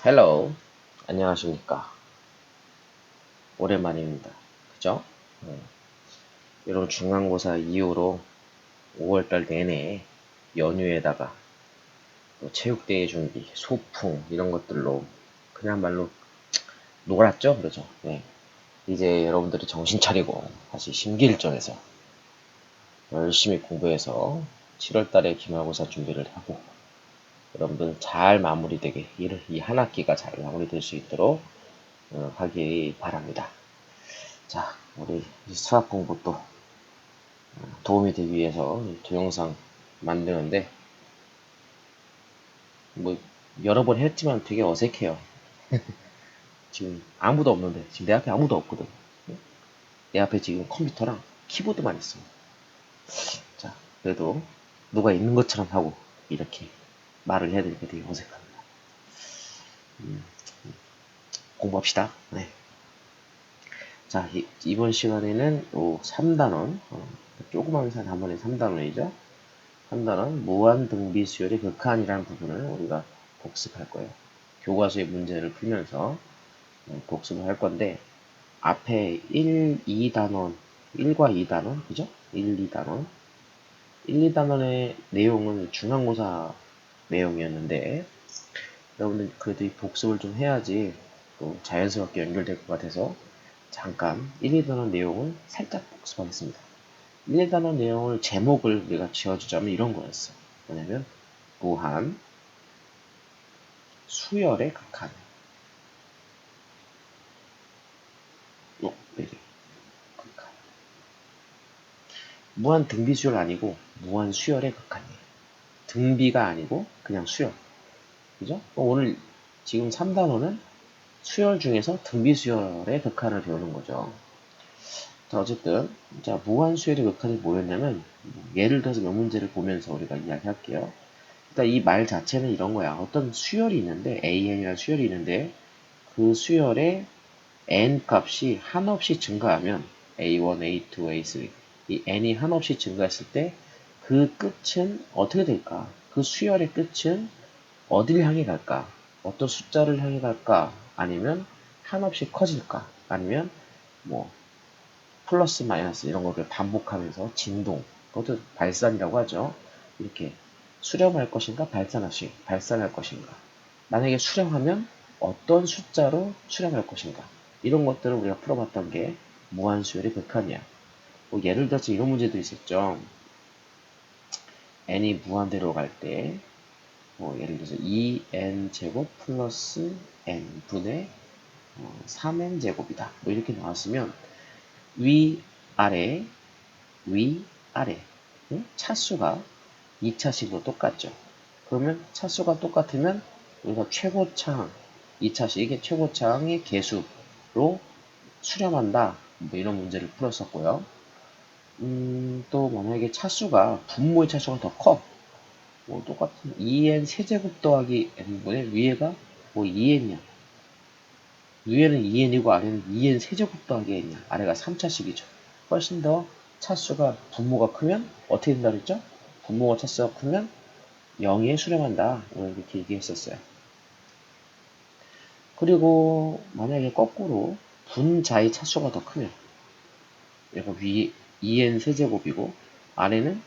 헬로 안녕하십니까. 오랜만입니다. 그죠? 네. 여러분 중간고사 이후로 5월달 내내 연휴에다가 또 체육대회 준비, 소풍 이런 것들로 그냥말로 놀았죠? 그러죠? 네. 이제 여러분들이 정신 차리고 다시 심기일전해서 열심히 공부해서 7월달에 기말고사 준비를 하고 여러분들 잘 마무리되게 이 한 학기가 잘 마무리될 수 있도록 하기 바랍니다. 자, 우리 수학 공부 또 도움이 되기 위해서 동영상 만드는데 뭐 여러 번 했지만 되게 어색해요. 지금 아무도 없는데 지금 내 앞에 아무도 없거든. 내 앞에 지금 컴퓨터랑 키보드만 있어. 자, 그래도 누가 있는 것처럼 하고 이렇게 말을 해야 되니까 되게 어색합니다. 공부합시다. 네. 자, 이번 시간에는 3단원 조그만 단번에 3단원이죠. 3단원 무한등비 수열의 극한이라는 부분을 우리가 복습할 거예요. 교과서의 문제를 풀면서 복습을 할 건데 앞에 1, 2단원 1과 2단원 그죠? 1, 2단원 1, 2단원의 내용은 중간고사 내용이었는데 여러분들 그래도 이 복습을 좀 해야지 또 자연스럽게 연결될 것 같아서 잠깐 1, 2단원 내용을 살짝 복습하겠습니다. 1, 2단원 내용을 제목을 우리가 지어주자면 이런 거였어. 뭐냐면 무한 수열의 극한 네, 극한 무한 등비 수열 아니고 무한 수열의 극한이에요. 등비가 아니고 그냥 수열. 그죠? 오늘 지금 3단원은 수열 중에서 등비 수열의 극한을 배우는 거죠. 자, 어쨌든 자 무한 수열의 극한이 뭐였냐면 예를 들어서 몇 문제를 보면서 우리가 이야기할게요. 일단 이 말 자체는 이런 거야. 어떤 수열이 있는데 AN이라는 수열이 있는데 그 수열의 n 값이 한없이 증가하면 A1, A2, A3 이 n이 한없이 증가했을 때 그 끝은 어떻게 될까? 그 수열의 끝은 어디를 향해 갈까? 어떤 숫자를 향해 갈까? 아니면 한없이 커질까? 아니면 뭐 플러스 마이너스 이런 거를 반복하면서 진동, 그것도 발산이라고 하죠. 이렇게 수렴할 것인가 발산할 것인가. 만약에 수렴하면 어떤 숫자로 수렴할 것인가. 이런 것들을 우리가 풀어봤던 게 무한수열의 극한이야. 뭐 예를 들어서 이런 문제도 있었죠. n이 무한대로 갈 때, 뭐 예를 들어서 2n 제곱 플러스 n 분의 3n 제곱이다. 뭐 이렇게 나왔으면 위, 아래, 위, 아래. 응? 차수가 2차식으로 똑같죠. 그러면 차수가 똑같으면 우리가 최고차항, 2차식의 최고차항의 개수로 수렴한다. 뭐 이런 문제를 풀었었고요. 또 만약에 차수가 분모의 차수가 더 커. 뭐 똑같은 2n 세제곱 더하기 n분의 위에가 뭐 2n이야. 위에는 2n이고 아래는 2n 세제곱 더하기 n이야. 아래가 3차식이죠. 훨씬 더 차수가 분모가 크면 어떻게 된다 그랬죠? 분모가 차수가 크면 0에 수렴한다. 이렇게 얘기했었어요. 그리고 만약에 거꾸로 분자의 차수가 더 크면 얘가 위 2n 세제곱이고 아래는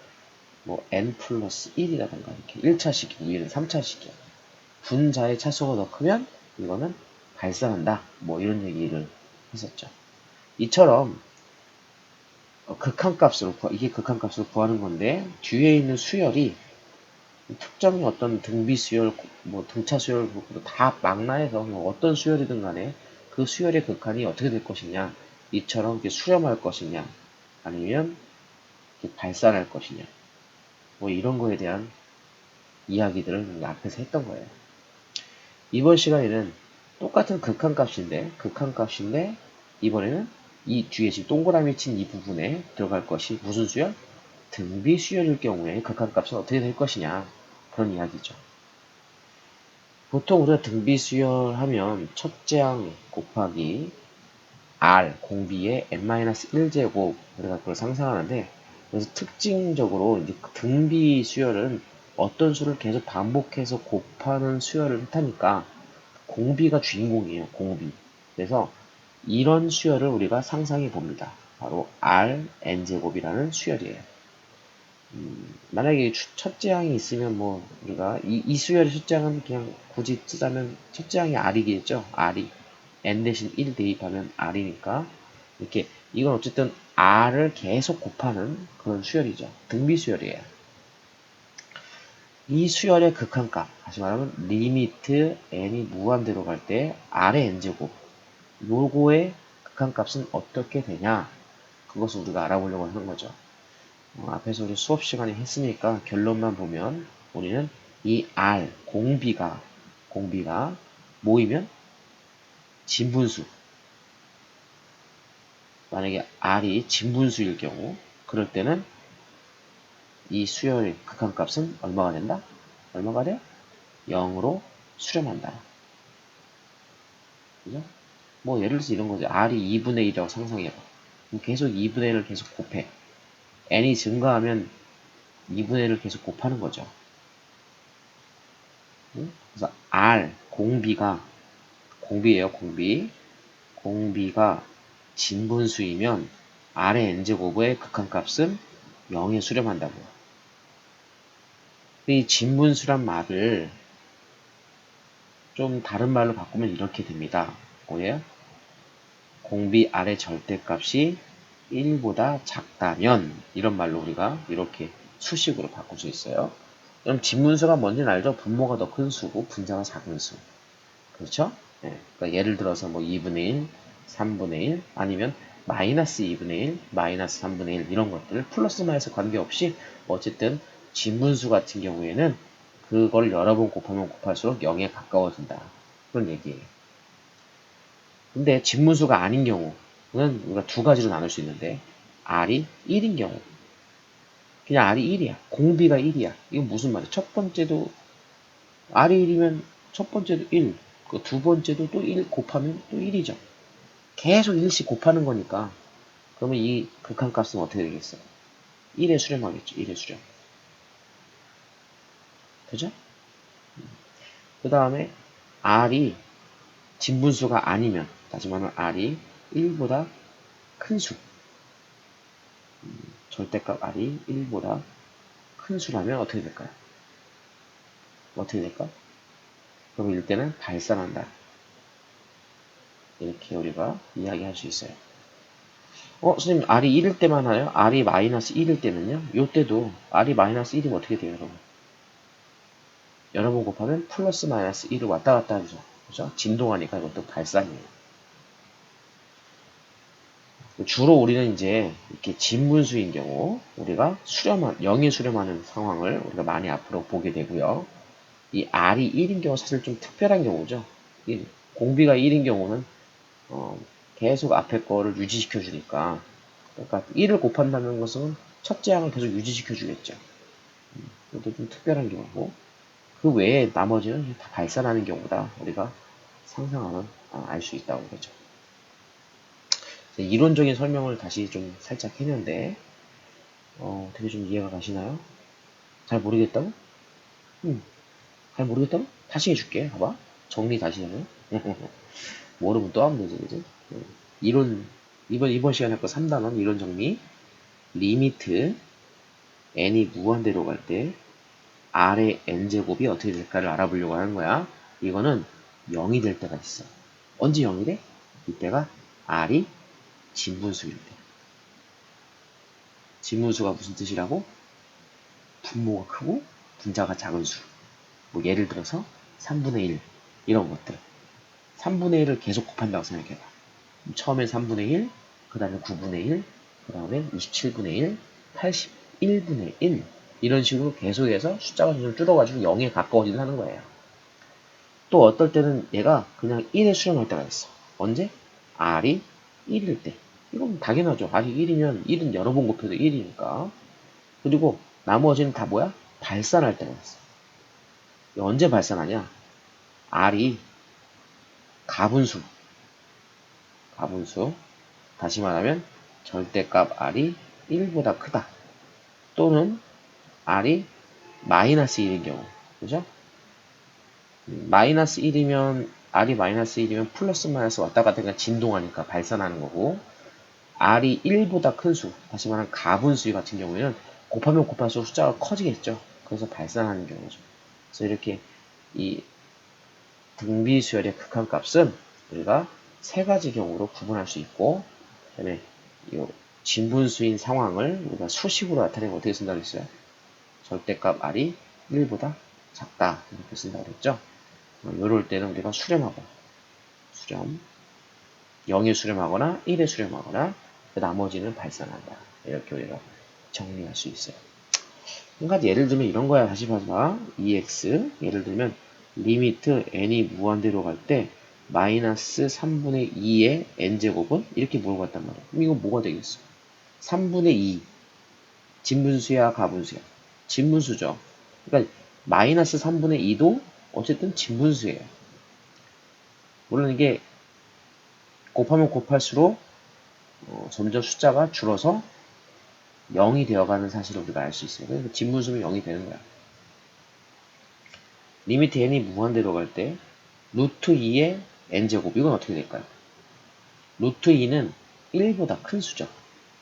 뭐 n 플러스 1이라던가 이렇게 1차식이고 위에는 3차식이야. 분자의 차수가 더 크면 이거는 발산한다. 뭐 이런 얘기를 했었죠. 이처럼 극한값으로 이게 극한값으로 구하는 건데 뒤에 있는 수열이 특정의 어떤 등비 수열, 뭐 등차 수열 다 망라해서 뭐 어떤 수열이든 간에 그 수열의 극한이 어떻게 될 것이냐, 이처럼 이렇게 수렴할 것이냐, 아니면 이렇게 발산할 것이냐, 뭐 이런 거에 대한 이야기들을 앞에서 했던 거예요. 이번 시간에는 똑같은 극한값인데 이번에는 이 뒤에 지금 동그라미 친 이 부분에 들어갈 것이 무슨 수열? 등비 수열일 경우에 극한값은 어떻게 될 것이냐, 그런 이야기죠. 보통 우리가 등비 수열하면 첫째 항 곱하기 r 공비의 n-1제곱 우리가 그걸 상상하는데, 그래서 특징적으로 이제 등비 수열은 어떤 수를 계속 반복해서 곱하는 수열을 뜻하니까 공비가 주인공이에요. 공비. 그래서 이런 수열을 우리가 상상해 봅니다. 바로 Rn제곱이라는 수열이에요. 만약에 첫째 항이 있으면 뭐 우리가 이 수열의 첫째 항은 그냥 굳이 쓰자면 첫째 항이 R이겠죠. R이 n 대신 1 대입하면 R이니까 이렇게 이건 어쨌든 R을 계속 곱하는 그런 수열이죠. 등비 수열이에요. 이 수열의 극한값, 다시 말하면 리미트 n이 무한대로 갈 때 R의 n제곱 요거의 극한값은 어떻게 되냐, 그것을 우리가 알아보려고 하는 거죠. 앞에서 우리 수업 시간에 했으니까 결론만 보면 우리는 이 R 공비가 모이면 진분수, 만약에 R이 진분수일 경우 그럴 때는 이 수열의 극한값은 얼마가 된다? 얼마가 돼? 0으로 수렴한다. 그죠? 뭐 예를 들어서 이런 거죠. R이 2분의 1이라고 상상해봐. 그럼 계속 2분의 1을 계속 곱해. n이 증가하면 2분의 1을 계속 곱하는 거죠. 응? 그래서 R 공비예요. 공비가 진분수이면 R의 n제곱의 극한값은 0에 수렴한다고요. 이 진분수란 말을 좀 다른 말로 바꾸면 이렇게 됩니다. 뭐예요? 공비 R의 절대값이 1보다 작다면, 이런 말로 우리가 이렇게 수식으로 바꿀 수 있어요. 그럼 진분수가 뭔지는 알죠? 분모가 더 큰 수고 분자가 작은 수. 그렇죠? 네. 그러니까 예를 들어서 뭐 2분의 1, 3분의 1, 아니면 마이너스 2분의 1, 마이너스 3분의 1 이런 것들 플러스 마이너스 관계없이 어쨌든 진분수 같은 경우에는 그걸 여러 번 곱하면 곱할수록 0에 가까워진다. 그런 얘기예요. 근데 진분수가 아닌 경우는 우리가 두 가지로 나눌 수 있는데 R이 1인 경우, 그냥 R이 1이야. 공비가 1이야. 이건 무슨 말이야? 첫 번째도 R이 1이면 첫 번째도 1, 그 두 번째도 또 1 곱하면 또 1이죠. 계속 1씩 곱하는 거니까 그러면 이 극한값은 어떻게 되겠어요? 1에 수렴하겠죠. 1에 수렴. 그죠? 그 다음에 R이 진분수가 아니면, 다시 말하면 R이 1보다 큰 수, 절대값 R이 1보다 큰 수라면 어떻게 될까요? 어떻게 될까? 그럼 이때는 발산한다. 이렇게 우리가 이야기할 수 있어요. 선생님, R이 1일 때만 하나요? R이 마이너스 1일 때는요? 요때도 R이 마이너스 1이면 어떻게 돼요, 여러분? 여러 번 곱하면 플러스 마이너스 1을 왔다 갔다 하죠. 그죠? 진동하니까 이것도 발산이에요. 주로 우리는 이제 이렇게 진분수인 경우 우리가 0에 수렴하는 상황을 우리가 많이 앞으로 보게 되고요. 이 R이 1인 경우 사실 좀 특별한 경우죠. 공비가 1인 경우는 계속 앞에 거를 유지시켜 주니까, 그러니까 1을 곱한다는 것은 첫째 항을 계속 유지시켜 주겠죠. 이것도 좀 특별한 경우고, 그 외에 나머지는 다 발산하는 경우다 우리가 상상하면 알 수 있다고 그러죠. 이론적인 설명을 다시 좀 살짝 했는데 되게 좀 이해가 가시나요? 잘 모르겠다고? 잘 모르겠다고? 다시 해줄게. 봐봐. 정리 다시 하면. 모르면 또 하면 되지, 그지? 이론, 이번 시간에 할 거 3단원 이론 정리. 리미트 n이 무한대로 갈 때 R의 n제곱이 어떻게 될까를 알아보려고 하는 거야. 이거는 0이 될 때가 있어. 언제 0이 돼? 이때가 R이 진분수일 때. 진분수가 무슨 뜻이라고? 분모가 크고 분자가 작은 수. 뭐 예를 들어서 3분의 1 이런 것들. 3분의 1을 계속 곱한다고 생각해봐. 처음에 3분의 1, 그 다음에 9분의 1, 그 다음에 27분의 1, 81분의 1 이런 식으로 계속해서 숫자가 좀 줄어가지고 0에 가까워진다는 거예요. 또 어떨 때는 얘가 그냥 1에 수렴할 때가 있어. 언제? R이 1일 때. 이건 당연하죠. R이 1이면 1은 여러 번 곱해도 1이니까. 그리고 나머지는 다 뭐야? 발산할 때가 있어. 언제 발산하냐? R이 가분수. 다시 말하면 절대값 R이 1보다 크다. 또는 R이 마이너스 1인 경우. 그죠? 마이너스 1이면 r이 마이너스 1이면 플러스 마이너스 왔다 갔다 그냥 진동하니까 발산하는 거고, r이 1보다 큰 수, 다시 말하면 가분수위 같은 경우에는 곱하면 곱할수록 숫자가 커지겠죠. 그래서 발산하는 경우죠. 그래서 이렇게 이 등비수열의 극한값은 우리가 세 가지 경우로 구분할 수 있고, 그다음에 이 진분수인 상황을 우리가 수식으로 나타내면 어떻게 쓴다고 했어요? 절대값 r이 1보다 작다 이렇게 쓴다고 했죠. 이럴 때는 우리가 수렴하고 수렴 0에 수렴하거나 1에 수렴하거나 나머지는 발산한다. 이렇게 우리가 정리할 수 있어요. 그러니까 예를 들면 이런 거야. 다시 봐봐. EX 예를 들면 리미트 n이 무한대로 갈 때 마이너스 3분의 2의 n제곱은 이렇게 물어봤단 말이야. 그럼 이거 뭐가 되겠어? 3분의 2 진분수야 가분수야? 진분수죠. 그러니까 마이너스 3분의 2도 어쨌든 진분수예요. 물론 이게 곱하면 곱할수록 점점 숫자가 줄어서 0이 되어가는 사실을 우리가 알 수 있어요. 그래서 진분수면 0이 되는 거야. 리미트 n이 무한대로 갈 때 루트 2의 n제곱 이건 어떻게 될까요? 루트 2는 1보다 큰 수죠.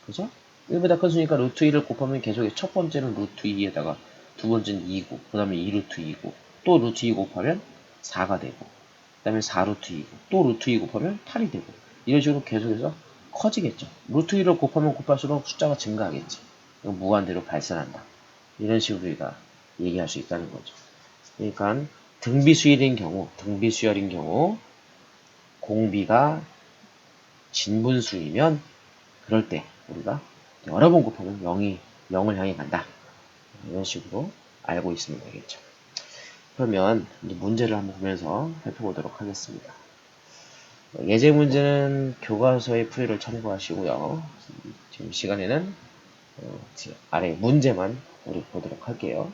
그죠? 1보다 큰 수니까 루트 2를 곱하면 계속 첫 번째는 루트 2에다가 두 번째는 2고 그 다음에 2루트 2고 또 루트 2 곱하면 4가 되고 그 다음에 4루트 2고 또 루트 2 곱하면 8이 되고 이런 식으로 계속해서 커지겠죠. 루트 2를 곱하면 곱할수록 숫자가 증가하겠지. 이건 무한대로 발산한다. 이런 식으로 우리가 얘기할 수 있다는 거죠. 그러니까 등비수열인 경우 공비가 진분수이면 그럴 때 우리가 여러 번 곱하면 0을 향해 간다. 이런 식으로 알고 있으면 되겠죠. 그러면 이제 문제를 한번 보면서 살펴보도록 하겠습니다. 예제 문제는 교과서의 풀이를 참고하시고요. 지금 시간에는 아래 문제만 우리 보도록 할게요.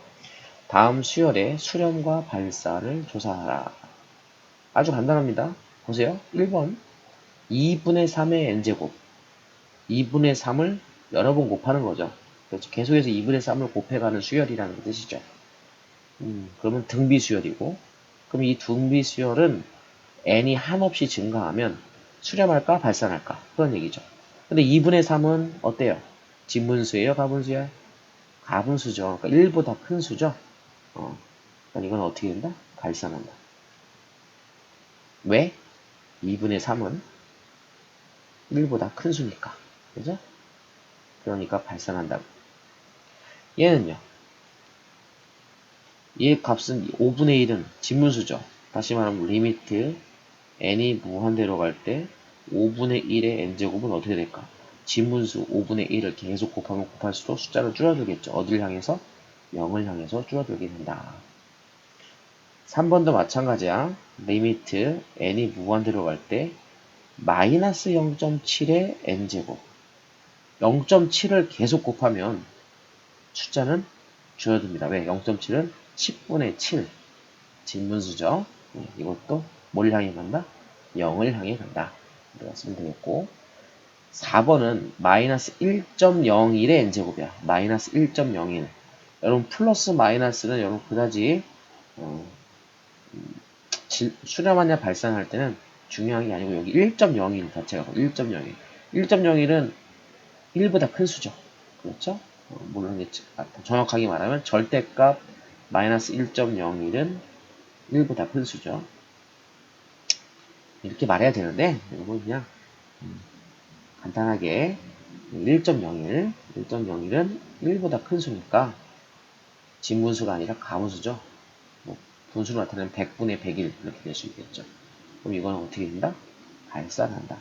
다음 수열의 수렴과 발산을 조사하라. 아주 간단합니다. 보세요. 1번 2분의 3의 n제곱 2분의 3을 여러 번 곱하는 거죠. 그렇죠. 계속해서 2분의 3을 곱해가는 수열이라는 뜻이죠. 그러면 등비수열이고 그럼 이 등비수열은 n이 한없이 증가하면 수렴할까 발산할까 그런 얘기죠. 근데 2분의 3은 어때요? 진분수예요? 가분수야? 가분수죠. 그러니까 1보다 큰 수죠. 그러니까 이건 어떻게 된다? 발산한다. 왜? 2분의 3은 1보다 큰 수니까. 그죠? 그러니까 발산한다고. 얘는요. 얘 값은 5분의 1은 진분수죠. 다시 말하면 리미트 n이 무한대로 갈 때 5분의 1의 n제곱은 어떻게 될까? 진분수 5분의 1을 계속 곱하면 곱할수록 숫자를 줄어들겠죠. 어딜 향해서? 0을 향해서 줄어들게 된다. 3번도 마찬가지야. 리미트 n이 무한대로 갈 때 마이너스 0.7의 n제곱 0.7을 계속 곱하면 숫자는 줄어듭니다. 왜? 0.7은 10분의 7 진분수죠. 이것도 뭘 향해 간다? 0을 향해 간다. 우리가 쓰면 되겠고 4번은 마이너스 1.01의 n제곱이야. 마이너스 1.01 여러분 플러스 마이너스는 여러분 그다지 수렴하냐 발산할 때는 중요한 게 아니고 여기 1.01 자체가 1.01 1.01은 1보다 큰 수죠. 그렇죠? 물론 정확하게 말하면 절대값 마이너스 1.01은 1보다 큰 수죠. 이렇게 말해야 되는데 이건 그냥 간단하게 1.01은 1보다 큰 수니까 진분수가 아니라 가분수죠. 뭐 분수로 나타내면 100분의 100일 이렇게 될 수 있겠죠. 그럼 이거는 어떻게 된다? 발산한다.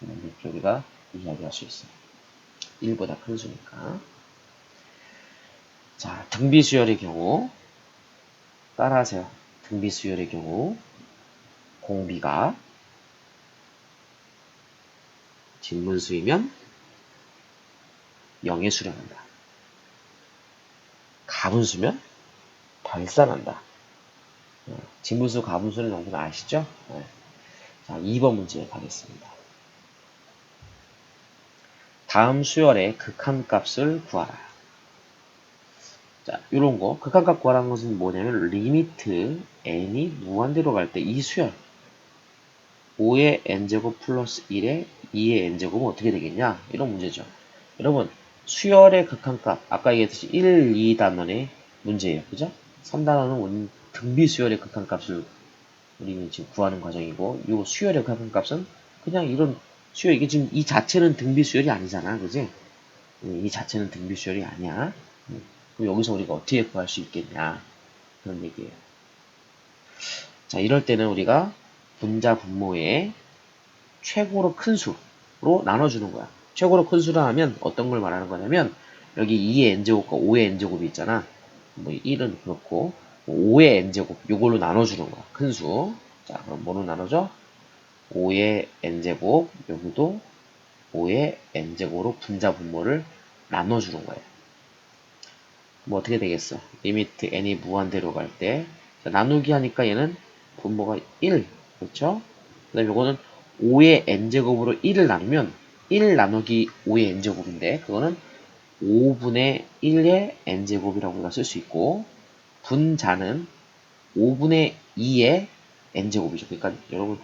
이렇게 우리가 이야기할 수 있어요. 1보다 큰 수니까. 자, 등비수열의 경우 따라하세요. 등비수열의 경우 공비가 진분수이면 0에 수렴한다. 가분수면 발산한다. 진분수, 가분수는 여러분 아시죠? 네. 자, 2번 문제 가겠습니다. 다음 수열의 극한값을 구하라. 자, 요런 거 극한값 구하라는 것은 뭐냐면 리미트 n이 무한대로 갈 때 이 수열 5의 n제곱 플러스 1의 2의 n제곱은 어떻게 되겠냐? 이런 문제죠. 여러분, 수열의 극한값, 아까 얘기했듯이 1, 2단원의 문제예요. 그죠? 3단원은 등비 수열의 극한값을 우리는 지금 구하는 과정이고, 요 수열의 극한값은 그냥 이런 수열, 이게 지금 이 자체는 등비 수열이 아니잖아. 그지? 이 자체는 등비 수열이 아니야. 그럼 여기서 우리가 어떻게 구할 수 있겠냐? 그런 얘기예요. 자, 이럴 때는 우리가 분자 분모의 최고로 큰 수로 나눠주는 거야. 최고로 큰 수라 하면 어떤 걸 말하는 거냐면 여기 2의 n제곱과 5의 n제곱이 있잖아. 뭐 1은 그렇고 5의 n제곱 요걸로 나눠주는 거야. 큰 수. 자, 그럼 뭐로 나눠줘? 5의 n제곱 여기도 5의 n제곱으로 분자 분모를 나눠주는 거예요. 뭐 어떻게 되겠어? 리미트 n이 무한대로 갈 때 나누기 하니까 얘는 분모가 1, 그렇죠? 그 다음에 이거는 5의 n제곱으로 1을 나누면 1 나누기 5의 n제곱인데 그거는 5분의 1의 n제곱이라고 우리가 쓸 수 있고 분자는 5분의 2의 n제곱이죠. 그러니까 여러분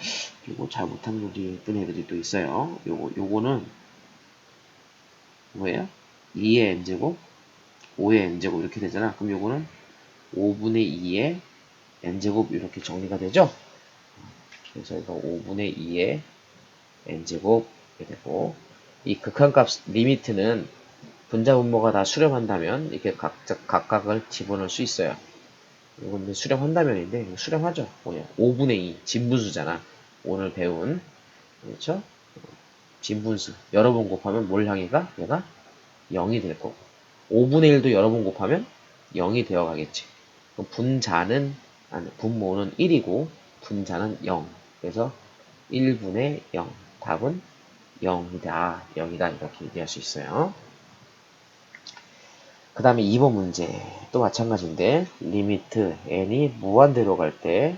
이거 잘 못하는 분들이 어떤 애들이 또 있어요. 요거는 뭐예요? 2의 n제곱 5의 n제곱 이렇게 되잖아. 그럼 요거는 5분의 2의 n제곱 이렇게 정리가 되죠. 그래서 이거 5분의 2의 n제곱 이렇게 되고 이 극한값 리미트는 분자 분모가 다 수렴한다면 이렇게 각각을 집어넣을 수 있어요. 이건 수렴한다면인데 수렴하죠. 뭐냐? 5분의 2 진분수잖아. 오늘 배운 그렇죠? 진분수 여러 번 곱하면 뭘 향해 가? 얘가 0이 될 거고 5분의 1도 여러 번 곱하면 0이 되어 가겠지. 분자는 아니 분모는 1이고 분자는 0. 그래서 1분의 0. 답은 0이다. 0이다. 이렇게 얘기할 수 있어요. 그 다음에 2번 문제. 또 마찬가지인데, 리미트 n이 무한대로 갈 때,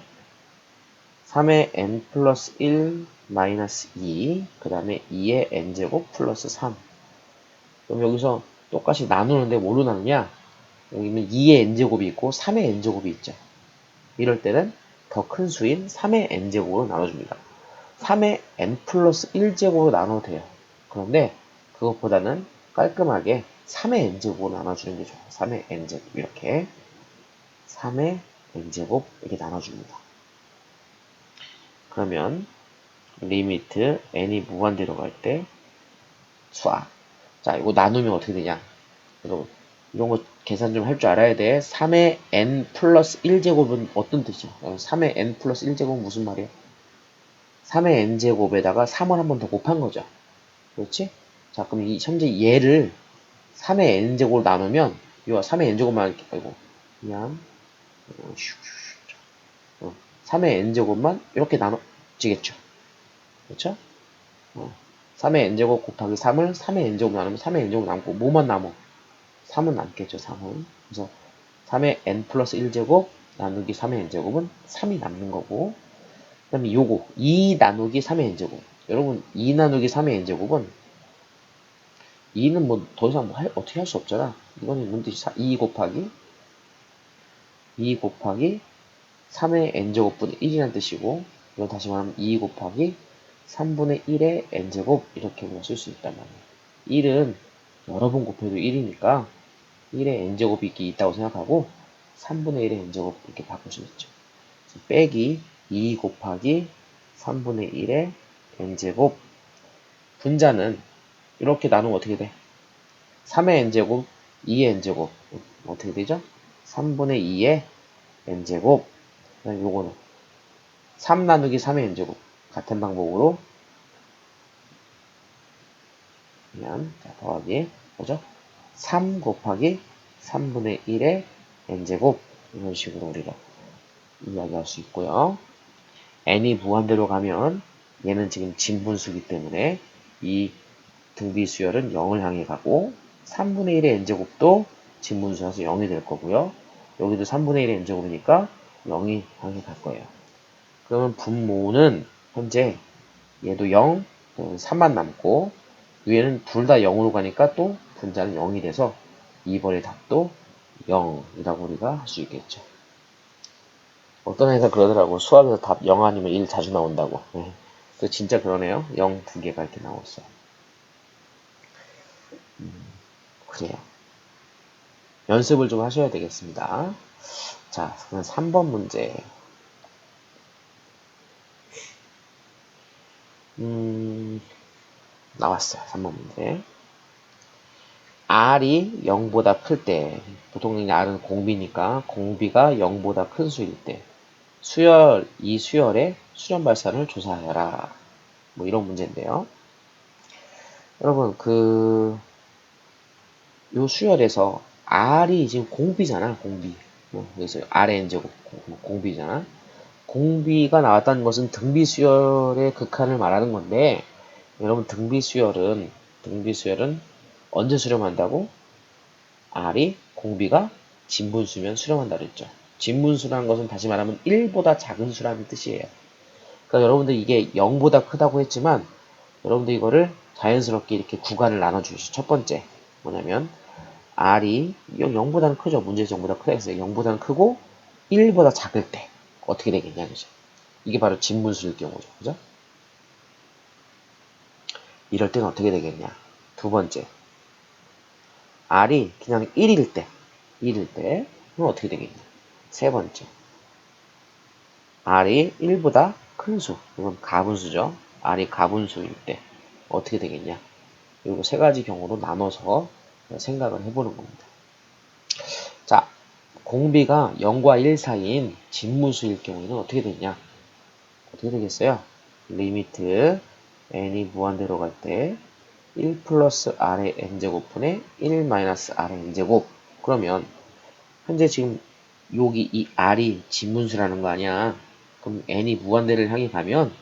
3의 n 플러스 1 마이너스 2, 그 다음에 2의 n제곱 플러스 3. 그럼 여기서 똑같이 나누는데 뭘로 나누냐? 여기는 2의 n제곱이 있고 3의 n제곱이 있죠. 이럴 때는 더 큰 수인 3의 n제곱으로 나눠줍니다. 3의 n 플러스 1제곱으로 나눠도 돼요. 그런데 그것보다는 깔끔하게 3의 n제곱으로 나눠주는 게 좋아요. 3의 n제곱 이렇게 3의 n제곱 이렇게 나눠줍니다. 그러면 리미트 n이 무한대로 갈 때 수학. 자, 이거 나누면 어떻게 되냐? 여러분 이런 거 계산 좀 할 줄 알아야 돼. 3의 n 플러스 1제곱은 어떤 뜻이야? 3의 n 플러스 1제곱은 무슨 말이야? 3의 n제곱에다가 3을 한 번 더 곱한 거죠. 그렇지? 자, 그럼 현재 얘를 3의 n제곱으로 나누면 이거 3의 n제곱만 아이고 그냥 3의 n제곱만 이렇게 나눠지겠죠. 그렇죠? 3의 n제곱 곱하기 3을 3의 n제곱 나누면 3의 n제곱 남고 뭐만 남어? 3은 남겠죠. 3은. 그래서 3의 n 플러스 1제곱 나누기 3의 n제곱은 3이 남는 거고 그 다음에 요거 2 나누기 3의 n제곱 여러분 2 나누기 3의 n제곱은 2는 뭐 더 이상 뭐 어떻게 할 수 없잖아. 이거는 뭔 뜻이 2 곱하기 3의 n제곱분의 1이라는 뜻이고 이건 다시 말하면 2 곱하기 3분의 1의 n제곱 이렇게 우리가 쓸 수 있단 말이에요. 1은 여러 번 곱해도 1이니까 1의 n제곱이 이렇게 있다고 생각하고 3분의 1의 n제곱 이렇게 바꿀 수 있죠. 빼기 2 곱하기 3분의 1의 n제곱 분자는 이렇게 나누면 어떻게 돼? 3의 n제곱, 2의 n제곱 어떻게 되죠? 3분의 2의 n제곱 그다음에 요거는 3 나누기 3의 n제곱 같은 방법으로 그냥 더하기 뭐죠? 3 곱하기 3분의 1의 n제곱 이런 식으로 우리가 이야기할 수 있고요. n이 무한대로 가면 얘는 지금 진분수기 때문에 이 등비 수열은 0을 향해 가고 3분의 1의 n제곱도 진분수라서 0이 될 거고요. 여기도 3분의 1의 n제곱이니까 0이 향해 갈 거예요. 그러면 분모는 현재 얘도 0, 3만 남고 위에는 둘 다 0으로 가니까 또 분자는 0이 돼서 2번의 답도 0이라고 우리가 할 수 있겠죠. 어떤 애가 그러더라고. 수학에서 답 0 아니면 1 자주 나온다고. 네. 진짜 그러네요. 0 두 개가 이렇게 나왔어. 그래요. 연습을 좀 하셔야 되겠습니다. 자, 그럼 3번 문제. 나왔어요. 3번 문제. R이 0보다 클 때, 보통 R은 공비니까 공비가 0보다 큰 수일 때, 이 수열의 수렴 발산을 조사하여라. 뭐 이런 문제인데요. 여러분, 요 수열에서 R이 지금 공비잖아, 공비. 그래서 R의 n제곱 공비잖아. 공비가 나왔다는 것은 등비 수열의 극한을 말하는 건데, 여러분 등비수열은 언제 수렴한다고? R이 공비가 진분수면 수렴한다 그랬죠. 진분수라는 것은 다시 말하면 1보다 작은 수라는 뜻이에요. 그러니까 여러분들 이게 0보다 크다고 했지만 여러분들 이거를 자연스럽게 이렇게 구간을 나눠주시죠. 첫 번째 뭐냐면 R이 0보다는 크죠. 문제에서 0보다 크다 했어요. 0보다는 크고 1보다 작을 때 어떻게 되겠냐 그죠? 이게 바로 진분수일 경우죠. 그죠? 이럴 때는 어떻게 되겠냐? 두 번째 R이 그냥 1일 때 그럼 어떻게 되겠냐? 세 번째 R이 1보다 큰 수, 이건 가분수죠. R이 가분수일 때 어떻게 되겠냐? 이거 세 가지 경우로 나눠서 생각을 해보는 겁니다. 자, 공비가 0과 1 사이인 진무수일 경우에는 어떻게 되냐? 어떻게 되겠어요? 리미트 n이 무한대로 갈 때 1 플러스 r의 n제곱분의 1 마이너스 r의 n제곱. 그러면 현재 지금 여기 이 r이 진분수라는 거 아니야. 그럼 n이 무한대를 향해 가면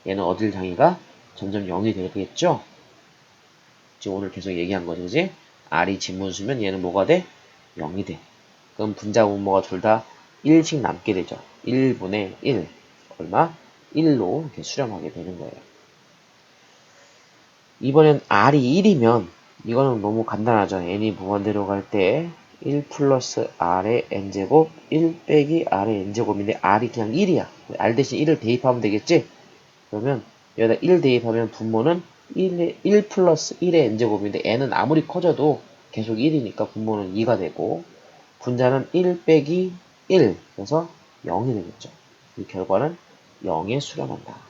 얘는 어딜 향해 가? 점점 0이 되겠죠? 지금 오늘 계속 얘기한 거지, 그지? r이 진분수면 얘는 뭐가 돼? 0이 돼. 그럼 분자 분모가 둘 다 1씩 남게 되죠. 1분의 1. 얼마? 1로 이렇게 수렴하게 되는 거예요. 이번엔 r이 1이면 이거는 너무 간단하죠. n이 무한대로 갈 때 1 플러스 r의 n제곱 1 빼기 r의 n제곱인데 r이 그냥 1이야. r 대신 1을 대입하면 되겠지? 그러면 여기다 1 대입하면 분모는 1 플러스 1의 n제곱인데 n은 아무리 커져도 계속 1이니까 분모는 2가 되고 분자는 1 빼기 1 그래서 0이 되겠죠. 이 결과는 0에 수렴한다.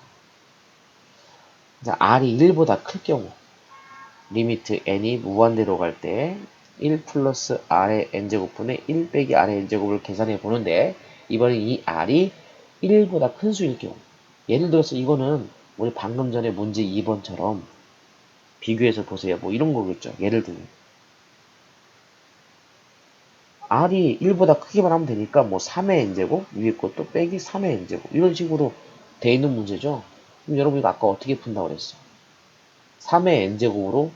r이 1보다 클 경우 리미트 n이 무한대로 갈 때 1 플러스 r의 n제곱분의 1 빼기 r의 n제곱을 계산해 보는데 이번엔 이 r이 1보다 큰 수일 경우 예를 들어서 이거는 우리 방금 전에 문제 2번처럼 비교해서 보세요. 뭐 이런 거겠죠. 예를 들면 r이 1보다 크기만 하면 되니까 뭐 3의 n제곱 위에 것도 빼기 3의 n제곱 이런 식으로 돼 있는 문제죠. 그럼 여러분 이거 아까 어떻게 푼다고 그랬어? 3의 n제곱으로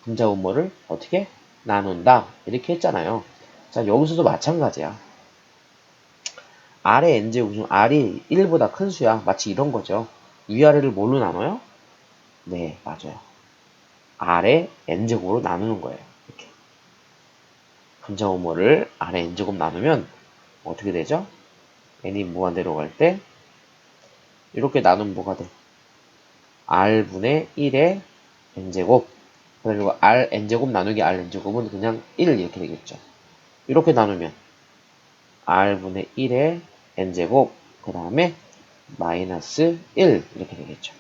분자 분모를 어떻게 나눈다 이렇게 했잖아요. 자 여기서도 마찬가지야. r의 n제곱 r이 1보다 큰 수야. 마치 이런 거죠. 위아래를 뭘로 나눠요? 네 맞아요. r의 n제곱으로 나누는 거예요. 이렇게 분자 분모를 r의 n제곱 나누면 어떻게 되죠? n이 무한대로 갈 때 이렇게 나누면 뭐가 돼? r분의 1의 n제곱 그리고 r n제곱 나누기 r n제곱은 그냥 1 이렇게 되겠죠. 이렇게 나누면 r분의 1의 n제곱 그 다음에 마이너스 1 이렇게 되겠죠.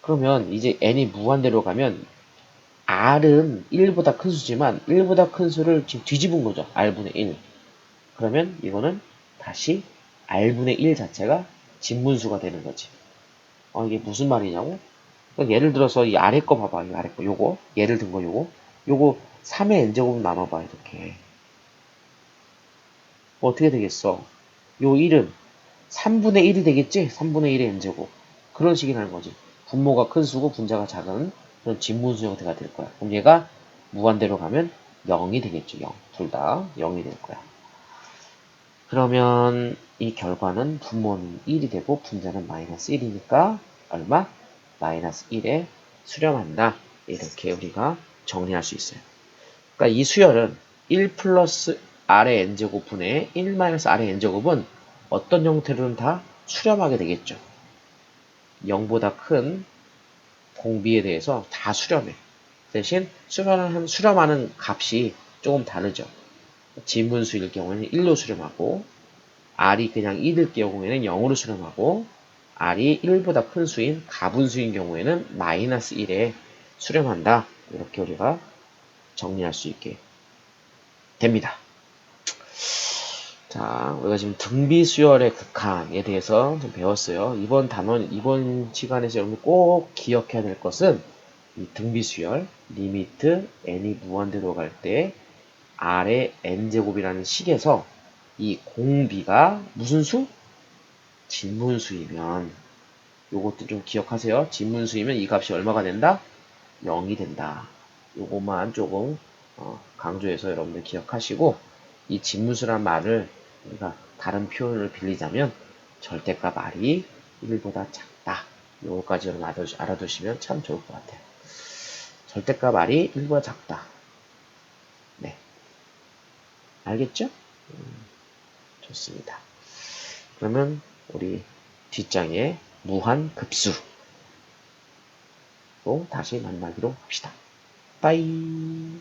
그러면 이제 n이 무한대로 가면 r은 1보다 큰 수지만 1보다 큰 수를 지금 뒤집은 거죠. r분의 1. 그러면 이거는 다시 r분의 1 자체가 진분수가 되는 거지. 이게 무슨 말이냐고? 그러니까 예를 들어서 이 아래 거 봐봐. 이 아래 거 요거 예를 든 거 요거 3의 n제곱 나눠봐 이렇게. 어떻게 되겠어? 요 1은 3분의 1이 되겠지? 3분의 1의 n제곱. 그런 식이라는 거지. 분모가 큰 수고 분자가 작은 그런 진분수 형태가 될 거야. 그럼 얘가 무한대로 가면 0이 되겠죠. 0. 둘 다 0이 될 거야. 그러면 이 결과는 분모는 1이 되고 분자는 마이너스 1이니까 얼마? 마이너스 1에 수렴한다. 이렇게 우리가 정리할 수 있어요. 그러니까 이 수열은 1 플러스 r의 n제곱분의 1 마이너스 r의 n제곱은 어떤 형태로는 다 수렴하게 되겠죠. 0보다 큰 공비에 대해서 다 수렴해. 대신 수렴하는 값이 조금 다르죠. 진분수일 경우에는 1로 수렴하고, R이 그냥 1일 경우에는 0으로 수렴하고, R이 1보다 큰 수인 가분수인 경우에는 마이너스 1에 수렴한다. 이렇게 우리가 정리할 수 있게 됩니다. 자, 우리가 지금 등비수열의 극한에 대해서 좀 배웠어요. 이번 시간에서 여러분 꼭 기억해야 될 것은 이 등비수열, 리미트 n이 무한대로 갈 때 r의 n제곱이라는 식에서 이 공비가 무슨 수? 진분수이면 요것도 좀 기억하세요. 진분수이면 이 값이 얼마가 된다? 0이 된다. 요것만 조금 강조해서 여러분들 기억하시고, 이 진무수란 말을 우리가 다른 표현을 빌리자면 절대값 R이 1보다 작다. 요거까지 여러분 알아두시면 참 좋을 것 같아요. 절대값 R이 1보다 작다. 네. 알겠죠? 좋습니다. 그러면 우리 뒷장에 무한급수로 다시 만나기로 합시다. 빠이.